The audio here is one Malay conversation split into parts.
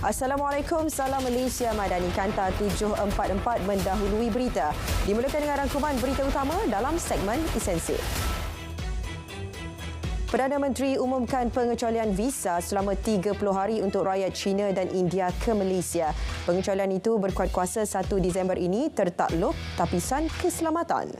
Assalamualaikum, salam Malaysia Madani. Kanta 744 mendahului berita. Dimulakan dengan rangkuman berita utama dalam segmen esensi. Perdana Menteri umumkan pengecualian visa selama 30 hari untuk rakyat China dan India ke Malaysia. Pengecualian itu berkuat kuasa 1 Disember ini tertakluk tapisan keselamatan.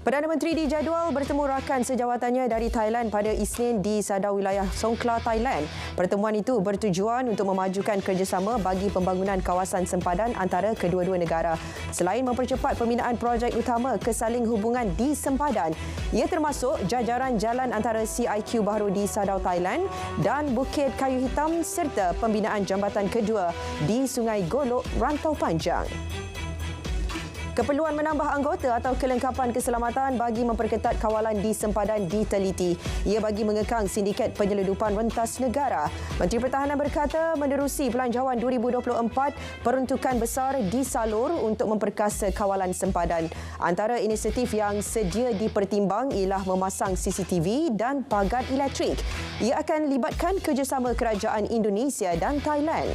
Perdana Menteri dijadual bertemu rakan sejawatannya dari Thailand pada Isnin di Sadar wilayah Songkhla, Thailand. Pertemuan itu bertujuan untuk memajukan kerjasama bagi pembangunan kawasan sempadan antara kedua-dua negara. Selain mempercepat pembinaan projek utama kesaling hubungan di sempadan, ia termasuk jajaran jalan antara CIQ baru di Sadar, Thailand dan Bukit Kayu Hitam serta pembinaan jambatan kedua di Sungai Golok, Rantau Panjang. Keperluan menambah anggota atau kelengkapan keselamatan bagi memperketat kawalan di sempadan diteliti. Ia bagi mengekang sindiket penyeludupan rentas negara. Menteri Pertahanan berkata menerusi Pelanjawan 2024, peruntukan besar disalur untuk memperkasa kawalan sempadan. Antara inisiatif yang sedia dipertimbang ialah memasang CCTV dan pagar elektrik. Ia akan libatkan kerjasama kerajaan Indonesia dan Thailand.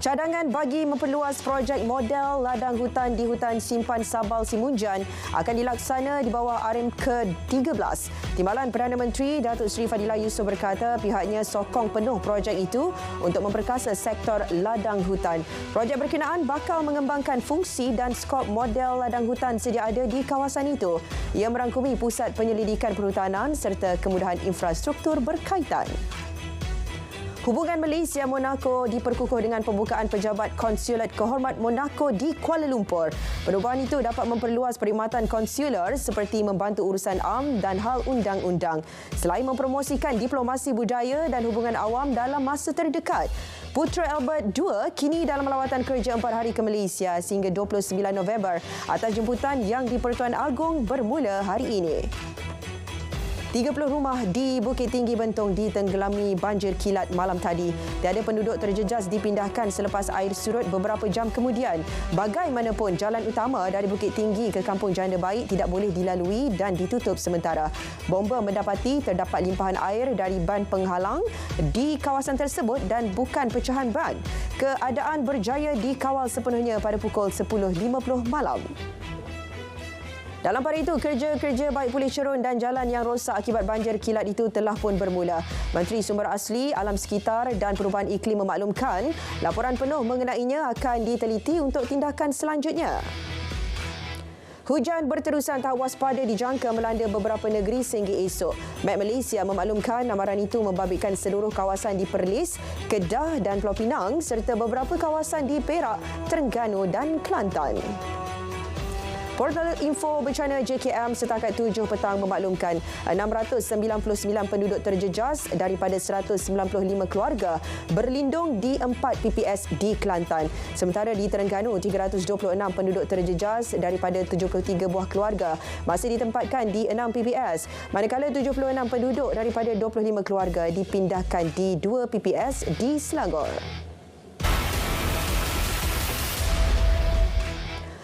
Cadangan bagi memperluas projek model ladang hutan di Hutan Simpan Sabal Simunjan akan dilaksana di bawah RM ke-13. Timbalan Perdana Menteri Datuk Seri Fadilah Yusof berkata pihaknya sokong penuh projek itu untuk memperkasa sektor ladang hutan. Projek berkenaan bakal mengembangkan fungsi dan skop model ladang hutan sedia ada di kawasan itu. Ia merangkumi pusat penyelidikan perhutanan serta kemudahan infrastruktur berkaitan. Hubungan Malaysia Monaco diperkukuh dengan pembukaan pejabat konsulat kehormat Monaco di Kuala Lumpur. Perubahan itu dapat memperluas perkhidmatan konsular seperti membantu urusan am dan hal undang-undang. Selain mempromosikan diplomasi budaya dan hubungan awam dalam masa terdekat. Putera Albert II kini dalam lawatan kerja 4 hari ke Malaysia sehingga 29 November atas jemputan yang di-Pertuan Agong bermula hari ini. 30 rumah di Bukit Tinggi Bentong ditenggelami banjir kilat malam tadi. Tiada penduduk terjejas dipindahkan selepas air surut beberapa jam kemudian. Bagaimanapun, jalan utama dari Bukit Tinggi ke Kampung Janda Baik tidak boleh dilalui dan ditutup sementara. Bomba mendapati terdapat limpahan air dari ban penghalang di kawasan tersebut dan bukan pecahan ban. Keadaan berjaya dikawal sepenuhnya pada pukul 10.50 malam. Dalam pada itu, kerja-kerja baik pulih cerun dan jalan yang rosak akibat banjir kilat itu telah pun bermula. Menteri Sumber Asli, Alam Sekitar dan Perubahan Iklim memaklumkan laporan penuh mengenainya akan diteliti untuk tindakan selanjutnya. Hujan berterusan tahap waspada dijangka melanda beberapa negeri sehingga esok. Met Malaysia memaklumkan amaran itu membabitkan seluruh kawasan di Perlis, Kedah dan Pulau Pinang serta beberapa kawasan di Perak, Terengganu dan Kelantan. Portal Info Bencana JKM setakat 7 petang memaklumkan 699 penduduk terjejas daripada 195 keluarga berlindung di 4 PPS di Kelantan. Sementara di Terengganu, 326 penduduk terjejas daripada 73 buah keluarga masih ditempatkan di 6 PPS. Manakala 76 penduduk daripada 25 keluarga dipindahkan di 2 PPS di Selangor.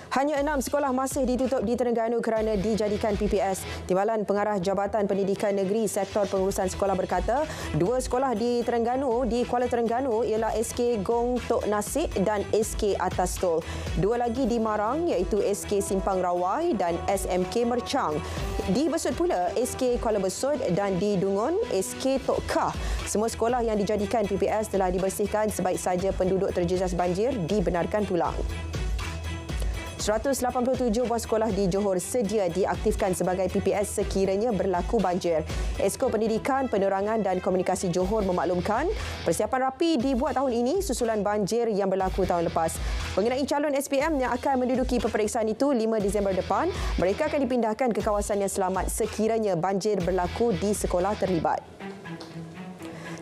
Hanya 6 sekolah masih ditutup di Terengganu kerana dijadikan PPS. Timbalan Pengarah Jabatan Pendidikan Negeri Sektor Pengurusan Sekolah berkata, 2 sekolah di Terengganu, di Kuala Terengganu ialah SK Gong Tok Nasik dan SK Atas Tol. 2 lagi di Marang iaitu SK Simpang Rawai dan SMK Mercang. Di Besut pula SK Kuala Besut dan di Dungun SK Tok Kah. Semua sekolah yang dijadikan PPS telah dibersihkan sebaik saja penduduk terjejas banjir dibenarkan pulang. 187 buah sekolah di Johor sedia diaktifkan sebagai PPS sekiranya berlaku banjir. Esko Pendidikan, Penerangan dan Komunikasi Johor memaklumkan persiapan rapi dibuat tahun ini susulan banjir yang berlaku tahun lepas. Mengenai calon SPM yang akan menduduki peperiksaan itu 5 Disember depan, mereka akan dipindahkan ke kawasan yang selamat sekiranya banjir berlaku di sekolah terlibat.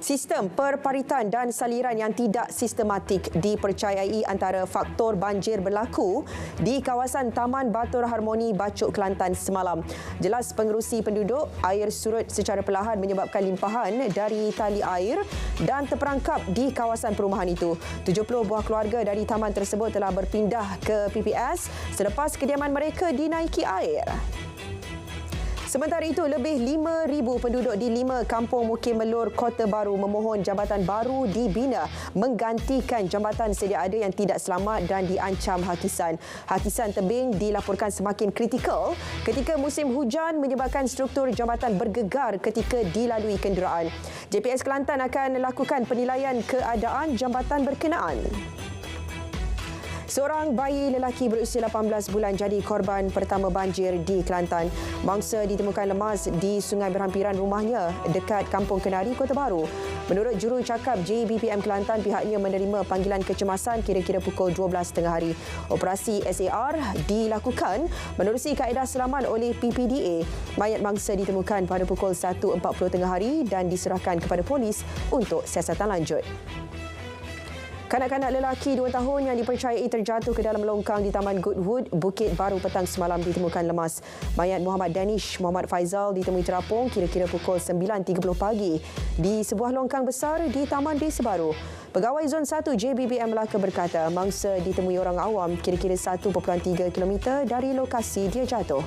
Sistem perparitan dan saliran yang tidak sistematik dipercayai antara faktor banjir berlaku di kawasan Taman Batur Harmoni Bacok Kelantan semalam. Jelas pengerusi penduduk, air surut secara perlahan menyebabkan limpahan dari tali air dan terperangkap di kawasan perumahan itu. 70 buah keluarga dari taman tersebut telah berpindah ke PPS selepas kediaman mereka dinaiki air. Sementara itu, lebih 5,000 penduduk di 5 kampung Mukim Melur, Kota Baru memohon jambatan baru dibina menggantikan jambatan sedia ada yang tidak selamat dan diancam hakisan. Hakisan tebing dilaporkan semakin kritikal ketika musim hujan menyebabkan struktur jambatan bergegar ketika dilalui kenderaan. JPS Kelantan akan lakukan penilaian keadaan jambatan berkenaan. Seorang bayi lelaki berusia 18 bulan jadi korban pertama banjir di Kelantan. Mangsa ditemukan lemas di sungai berhampiran rumahnya dekat Kampung Kenari, Kota Baru. Menurut jurucakap JBPM Kelantan, pihaknya menerima panggilan kecemasan kira-kira pukul 12 tengah hari. Operasi SAR dilakukan menerusi kaedah selamat oleh PPDA. Mayat mangsa ditemukan pada pukul 1.40 tengah hari dan diserahkan kepada polis untuk siasatan lanjut. Kanak-kanak lelaki 2 tahun yang dipercayai terjatuh ke dalam longkang di Taman Goodwood, Bukit Baru petang semalam ditemukan lemas. Mayat Muhammad Danish Muhammad Faizal ditemui terapung kira-kira pukul 9.30 pagi di sebuah longkang besar di Taman Desa Baru. Pegawai Zon 1 JBPM Melaka berkata mangsa ditemui orang awam kira-kira 1.3 km dari lokasi dia jatuh.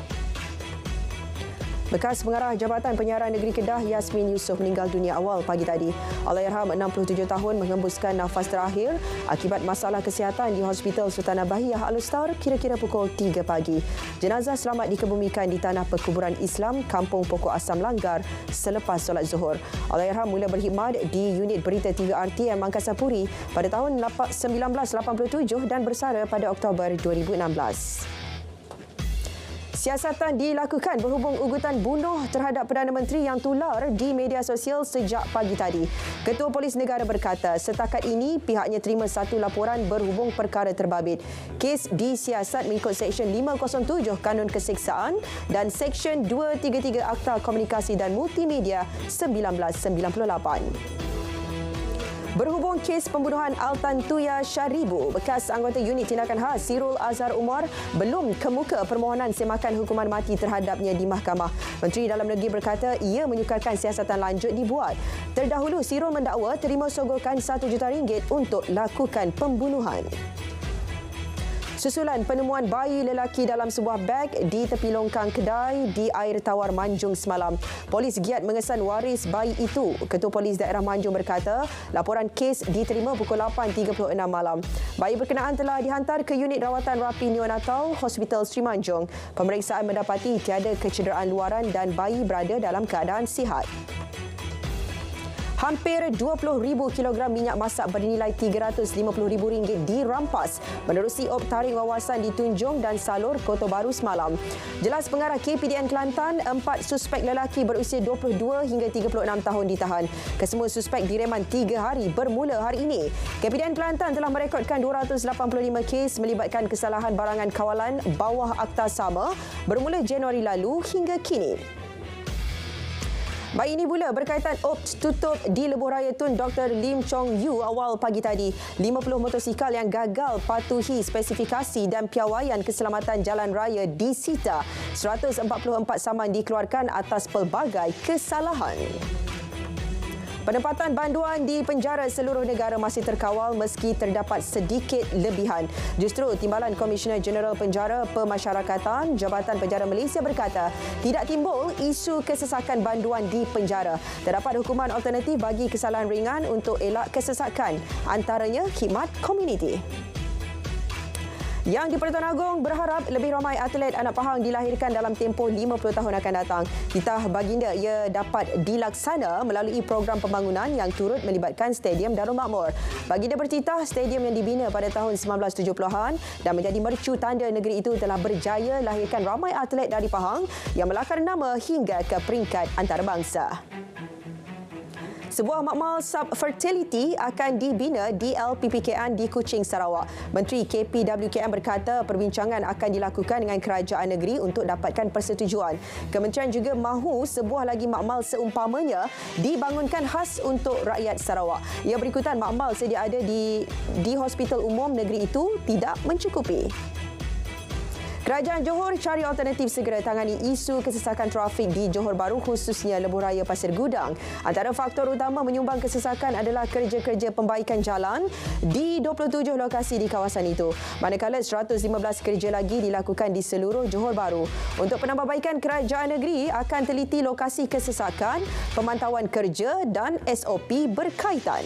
Bekas Pengarah Jabatan Penyiaran Negeri Kedah Yasmin Yusof meninggal dunia awal pagi tadi. Allahyarham 67 tahun menghembuskan nafas terakhir akibat masalah kesihatan di Hospital Sultanah Bahiyah Al-Ustar kira-kira pukul 3 pagi. Jenazah selamat dikebumikan di tanah perkuburan Islam Kampung Pokok Asam Langgar selepas solat Zuhur. Allahyarham mula berkhidmat di unit berita TV RTM Mangkasa Puri pada tahun 1987 dan bersara pada Oktober 2016. Siasatan dilakukan berhubung ugutan bunuh terhadap Perdana Menteri yang tular di media sosial sejak pagi tadi. Ketua Polis Negara berkata setakat ini pihaknya terima satu laporan berhubung perkara terbabit. Kes disiasat mengikut Seksyen 507 Kanun Keseksaan dan Seksyen 233 Akta Komunikasi dan Multimedia 1998. Berhubung kes pembunuhan Altan Tuya Syaribu, bekas anggota unit tindakan khas Sirul Azhar Umar belum kemuka permohonan semakan hukuman mati terhadapnya di mahkamah. Menteri Dalam Negeri berkata ia menyukarkan siasatan lanjut dibuat. Terdahulu Sirul mendakwa terima sogokan RM1 juta untuk lakukan pembunuhan. Susulan penemuan bayi lelaki dalam sebuah beg di tepi longkang kedai di Air Tawar Manjung semalam. Polis giat mengesan waris bayi itu. Ketua Polis Daerah Manjung berkata, laporan kes diterima pukul 8.36 malam. Bayi berkenaan telah dihantar ke unit rawatan rapi neonatal Hospital Sri Manjung. Pemeriksaan mendapati tiada kecederaan luaran dan bayi berada dalam keadaan sihat. Hampir 20,000 kilogram minyak masak bernilai RM350,000 dirampas menerusi op tarik wawasan di Tunjung dan Salur, Kota Baru semalam. Jelas Pengarah KPDN Kelantan, 4 suspek lelaki berusia 22 hingga 36 tahun ditahan. Kesemua suspek direman 3 hari bermula hari ini. KPDN Kelantan telah merekodkan 285 kes melibatkan kesalahan barangan kawalan bawah akta sama bermula Januari lalu hingga kini. Baik, ini pula berkaitan ops tutup di Lebuh Raya Tun Dr. Lim Chong Yu awal pagi tadi. 50 motosikal yang gagal patuhi spesifikasi dan piawaian keselamatan jalan raya disita. 144 saman dikeluarkan atas pelbagai kesalahan. Penempatan banduan di penjara seluruh negara masih terkawal meski terdapat sedikit lebihan. Justru Timbalan Komisioner Jeneral Penjara Pemasyarakatan Jabatan Penjara Malaysia berkata tidak timbul isu kesesakan banduan di penjara. Terdapat hukuman alternatif bagi kesalahan ringan untuk elak kesesakan, antaranya khidmat komuniti. Yang di-Pertuan Agong berharap lebih ramai atlet anak Pahang dilahirkan dalam tempoh 50 tahun akan datang. Titah baginda ia dapat dilaksana melalui program pembangunan yang turut melibatkan Stadium Darul Makmur. Baginda bertitah stadium yang dibina pada tahun 1970-an dan menjadi mercu tanda negeri itu telah berjaya lahirkan ramai atlet dari Pahang yang melakar nama hingga ke peringkat antarabangsa. Sebuah makmal sub-fertility akan dibina di LPPKN di Kuching, Sarawak. Menteri KPWKM berkata perbincangan akan dilakukan dengan kerajaan negeri untuk dapatkan persetujuan. Kementerian juga mahu sebuah lagi makmal seumpamanya dibangunkan khas untuk rakyat Sarawak. Ia berikutan makmal sedia ada di Hospital Umum negeri itu tidak mencukupi. Kerajaan Johor cari alternatif segera tangani isu kesesakan trafik di Johor Bahru khususnya Lebuh Raya Pasir Gudang. Antara faktor utama menyumbang kesesakan adalah kerja-kerja pembaikan jalan di 27 lokasi di kawasan itu. Manakala 115 kerja lagi dilakukan di seluruh Johor Bahru. Untuk penambahbaikan, kerajaan negeri akan teliti lokasi kesesakan, pemantauan kerja dan SOP berkaitan.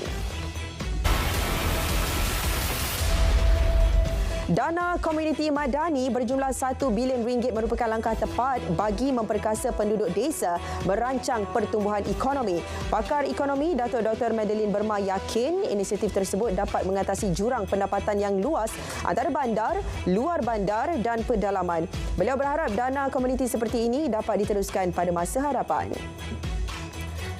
Dana komuniti madani berjumlah RM1 bilion merupakan langkah tepat bagi memperkasa penduduk desa merancang pertumbuhan ekonomi. Pakar ekonomi Datuk Dr. Madeline Berma yakin inisiatif tersebut dapat mengatasi jurang pendapatan yang luas antara bandar, luar bandar dan pedalaman. Beliau berharap dana komuniti seperti ini dapat diteruskan pada masa hadapan.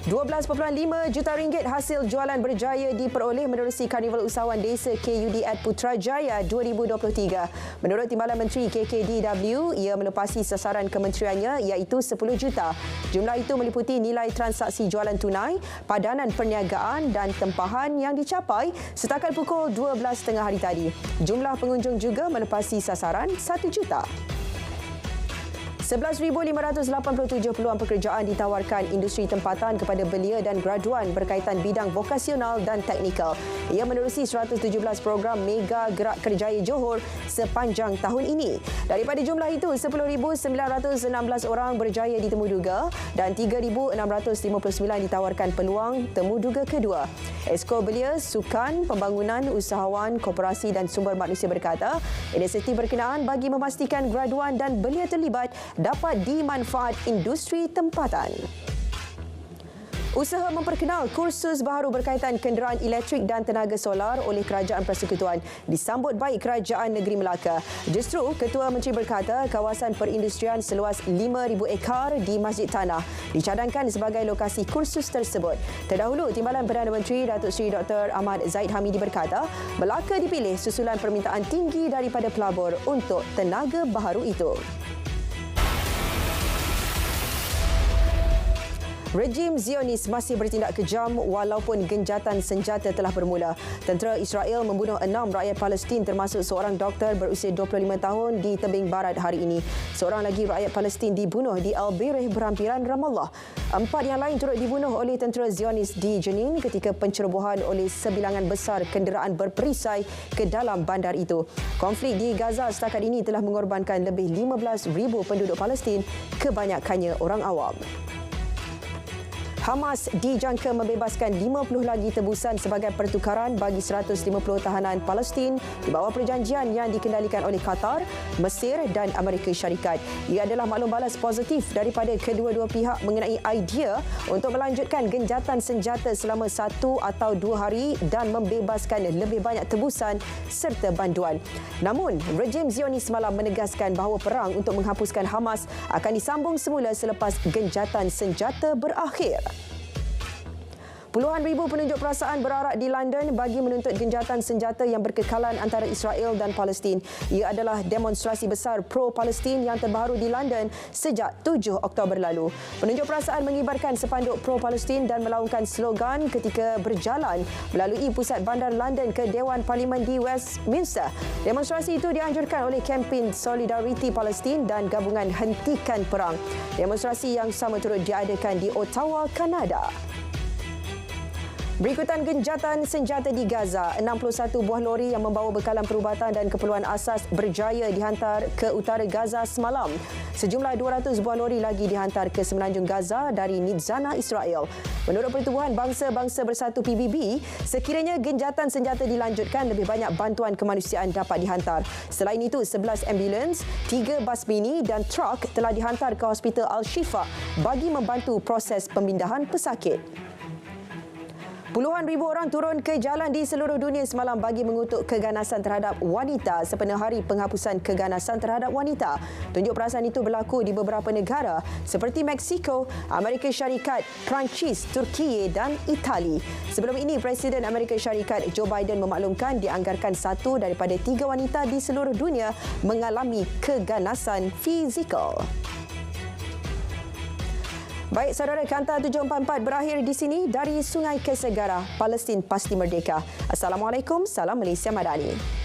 RM12.5 juta hasil jualan berjaya diperoleh menerusi Karnival Usahawan Desa KUD at Putrajaya 2023. Menurut Timbalan Menteri KKDW, ia melepasi sasaran kementeriannya iaitu 10 juta. Jumlah itu meliputi nilai transaksi jualan tunai, padanan perniagaan dan tempahan yang dicapai setakat pukul 12.30 hari tadi. Jumlah pengunjung juga melepasi sasaran 1 juta. 11,587 peluang pekerjaan ditawarkan industri tempatan kepada belia dan graduan berkaitan bidang vokasional dan teknikal. Ia menerusi 117 program Mega Gerak Kerjaya Johor sepanjang tahun ini. Daripada jumlah itu, 10,916 orang berjaya ditemuduga dan 3,659 ditawarkan peluang temuduga kedua. Esko Belia, Sukan, Pembangunan, Usahawan, Koperasi dan Sumber Manusia berkata, inisiatif berkenaan bagi memastikan graduan dan belia terlibat dapat dimanfaat industri tempatan. Usaha memperkenal kursus baharu berkaitan kenderaan elektrik dan tenaga solar oleh Kerajaan Persekutuan disambut baik Kerajaan Negeri Melaka. Justru, Ketua Menteri berkata kawasan perindustrian seluas 5,000 ekar di Masjid Tanah dicadangkan sebagai lokasi kursus tersebut. Terdahulu, Timbalan Perdana Menteri Datuk Seri Dr. Ahmad Zahid Hamidi berkata Melaka dipilih susulan permintaan tinggi daripada pelabur untuk tenaga baharu itu. Rejim Zionis masih bertindak kejam walaupun genjatan senjata telah bermula. Tentera Israel membunuh 6 rakyat Palestin termasuk seorang doktor berusia 25 tahun di tebing barat hari ini. Seorang lagi rakyat Palestin dibunuh di Al-Birih berhampiran Ramallah. 4 yang lain turut dibunuh oleh tentera Zionis di Jenin ketika pencerobohan oleh sebilangan besar kenderaan berperisai ke dalam bandar itu. Konflik di Gaza setakat ini telah mengorbankan lebih 15,000 penduduk Palestin, kebanyakannya orang awam. Hamas dijangka membebaskan 50 lagi tebusan sebagai pertukaran bagi 150 tahanan Palestin di bawah perjanjian yang dikendalikan oleh Qatar, Mesir dan Amerika Syarikat. Ia adalah maklum balas positif daripada kedua-dua pihak mengenai idea untuk melanjutkan genjatan senjata selama 1 atau 2 hari dan membebaskan lebih banyak tebusan serta banduan. Namun, rejim Zionis semalam menegaskan bahawa perang untuk menghapuskan Hamas akan disambung semula selepas genjatan senjata berakhir. Puluhan ribu penunjuk perasaan berarak di London bagi menuntut genjatan senjata yang berkekalan antara Israel dan Palestin. Ia adalah demonstrasi besar pro-Palestin yang terbaru di London sejak 7 Oktober lalu. Penunjuk perasaan mengibarkan sepanduk pro-Palestin dan melaungkan slogan ketika berjalan melalui pusat bandar London ke Dewan Parlimen di Westminster. Demonstrasi itu dianjurkan oleh kempen Solidariti Palestin dan gabungan Hentikan Perang. Demonstrasi yang sama turut diadakan di Ottawa, Kanada. Berikutan genjatan senjata di Gaza, 61 buah lori yang membawa bekalan perubatan dan keperluan asas berjaya dihantar ke utara Gaza semalam. Sejumlah 200 buah lori lagi dihantar ke semenanjung Gaza dari Nitzana, Israel. Menurut Pertubuhan Bangsa-Bangsa Bersatu PBB, sekiranya genjatan senjata dilanjutkan, lebih banyak bantuan kemanusiaan dapat dihantar. Selain itu, 11 ambulans, 3 bas mini dan truk telah dihantar ke Hospital Al-Shifa bagi membantu proses pemindahan pesakit. Puluhan ribu orang turun ke jalan di seluruh dunia semalam bagi mengutuk keganasan terhadap wanita sepenuh hari penghapusan keganasan terhadap wanita. Tunjuk perasaan itu berlaku di beberapa negara seperti Meksiko, Amerika Syarikat, Perancis, Turki dan Itali. Sebelum ini, Presiden Amerika Syarikat Joe Biden memaklumkan dianggarkan 1 daripada 3 wanita di seluruh dunia mengalami keganasan fizikal. Baik, saudara, Kanta 744 berakhir di sini. Dari Sungai ke Segara, Palestin pasti merdeka. Assalamualaikum, salam Malaysia Madani.